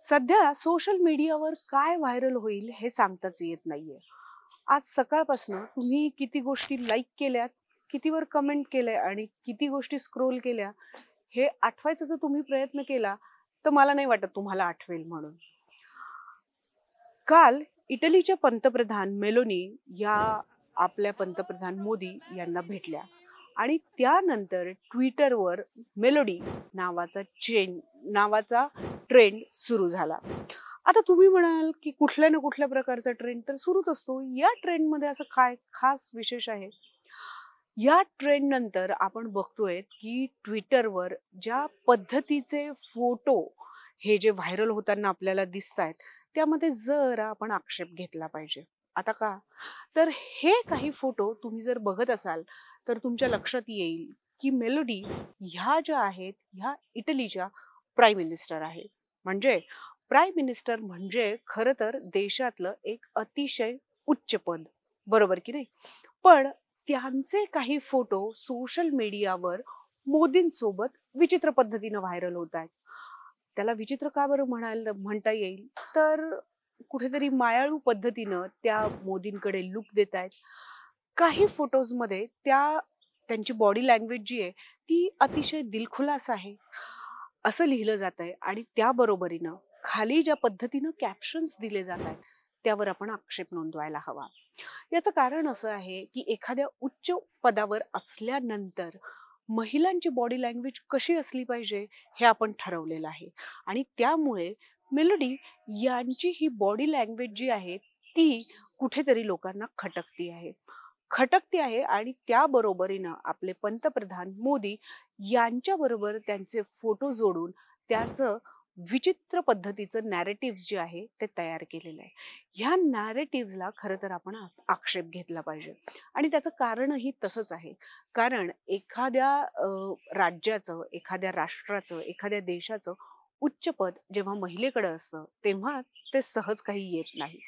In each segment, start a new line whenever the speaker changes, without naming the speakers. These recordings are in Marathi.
सध्या सोशल मीडियावर काय व्हायरल होईल हे सांगताच येत नाहीये. आज सकाळपासून तुम्ही किती गोष्टी लाईक केल्यात, कितीवर कमेंट केलंय आणि किती गोष्टी स्क्रोल केल्या हे आठवायचा जर तुम्ही प्रयत्न केला, तर मला नाही वाटत तुम्हाला आठवेल म्हणून. काल इटलीच्या पंतप्रधान मेलोनी या आपल्या पंतप्रधान मोदी यांना भेटल्या आणि त्यानंतर ट्विटरवर मेलोडी नावाचा नावाचा ट्रेंड सुरू झाला. आता तुम्ही म्हणाल की कुठल्या ना कुठल्या प्रकारचा ट्रेंड तर सुरूच असतो. या ट्रेंडमध्ये असं काय खास विशेष आहे? या ट्रेंड नंतर आपण बघतोय की ट्विटरवर ज्या पद्धतीचे फोटो हे जे व्हायरल होताना आपल्याला दिसतायत, त्यामध्ये जरा आपण आक्षेप घेतला पाहिजे. आता का? तर हे काही फोटो तुम्ही जर बघत असाल, तर तुमच्या लक्षात येईल की मेलोडी ह्या ज्या आहेत, ह्या इटलीच्या प्राईम मिनिस्टर आहे. म्हणजे प्राईम मिनिस्टर म्हणजे खरं तर देशातलं एक अतिशय उच्च पद, बरोबर की नाही? पण त्यांचे काही फोटो सोशल मीडियावर मोदींसोबत विचित्र पद्धतीनं व्हायरल होत आहेत. त्याला विचित्र का बरं म्हणता येईल? तर कुठेतरी मायाळू पद्धतीनं त्या मोदींकडे लूक देत आहेत. काही फोटोजमध्ये त्यांची बॉडी लँग्वेज जी आहे ती अतिशय दिलखुलास आहे असं लिहिलं जात आहे आणि त्याबरोबरीनं खाली ज्या पद्धतीनं कॅप्शन्स दिले जात आहेत त्यावर आपण आक्षेप नोंदवायला हवा. याचं कारण असं आहे की एखाद्या उच्च पदावर असल्यानंतर महिलांची बॉडी लँग्वेज कशी असली पाहिजे हे आपण ठरवलेलं आहे आणि त्यामुळे मेलोडी यांची ही बॉडी लँग्वेज जी आहे ती कुठेतरी लोकांना खटकती आहे आणि त्याबरोबरीनं आपले पंतप्रधान मोदी यांच्याबरोबर त्यांचे फोटो जोडून त्याचं विचित्र पद्धतीचं नॅरेटिव्ह जे आहे ते तयार केलेलं आहे. ह्या नॅरेटिव्हला खरं तर आपण आक्षेप घेतला पाहिजे आणि त्याचं कारणही तसंच आहे. कारण एखाद्या राज्याचं, एखाद्या राष्ट्राचं, एखाद्या देशाचं उच्च पद जेव्हा महिलेकडे असतं, तेव्हा ते सहज काही येत नाही.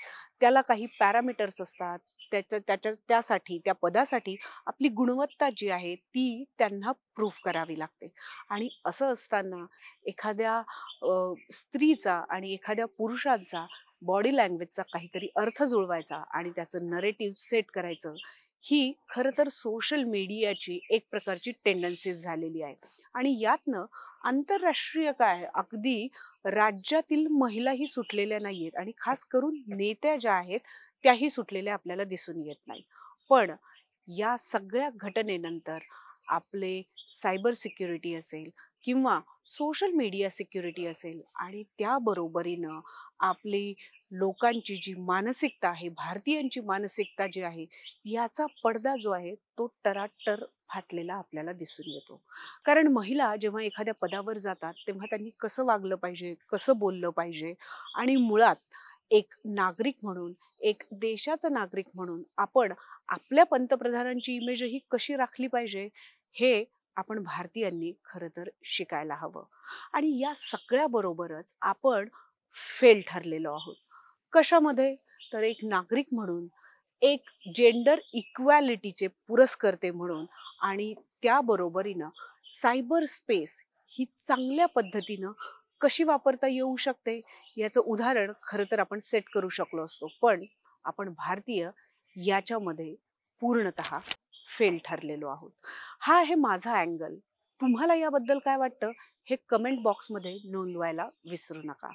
त्याला काही पॅरामीटर्स असतात. त्यासाठी त्या पदासाठी आपली गुणवत्ता जी आहे ती त्यांना प्रूव्ह करावी लागते आणि असं असताना एखाद्या स्त्रीचा आणि एखाद्या पुरुषांचा बॉडी लँग्वेजचा काहीतरी अर्थ जुळवायचा आणि त्याचं नरेटिव्ह सेट करायचं, ही खरं तर सोशल मीडियाची एक प्रकारची टेंडन्सी झालेली आहे आणि यातनं आंतरराष्ट्रीय काय अगदी राज्यातील महिलाही सुटलेल्या नाहीयेत आणि खास करून नेत्या ज्या आहेत त्याही सुटलेल्या आपल्याला दिसून येत नाही. पण या सगळ्या घटनेनंतर आपले सायबर सिक्युरिटी असेल किंवा सोशल मीडिया सिक्युरिटी असेल आणि त्याबरोबरीनं आपली लोकांची जी मानसिकता आहे, भारतीयांची मानसिकता जी आहे, याचा पडदा जो आहे तो टराटर फाटलेला आपल्याला दिसून येतो. कारण महिला जेव्हा एखाद्या पदावर जातात तेव्हा त्यांनी कसं वागलं पाहिजे, कसं बोललं पाहिजे आणि मुळात एक नागरिक म्हणून, एक देशाचा नागरिक म्हणून आपण आपल्या पंतप्रधानांची इमेजही कशी राखली पाहिजे, हे आपण भारतीयांनी खरं तर शिकायला हवं. आणि या सगळ्याबरोबरच आपण फेल ठरलेलो आहोत. कशामध्ये? तर एक नागरिक म्हणून, एक जेंडर इक्वॅलिटीचे पुरस्कर्ते म्हणून आणि त्याबरोबरीनं सायबर स्पेस ही चांगल्या पद्धतीनं कशी वापरता येऊ शकते याचं उदाहरण खरं तर आपण सेट करू शकलो असतो. पण आपण भारतीय याच्यामध्ये पूर्णतः फेल ठरलेलो आहोत. हा आहे माझा अँगल. तुम्हाला याबद्दल काय वाटतं? हे कमेंट बॉक्समध्ये नोंदवायला विसरू नका.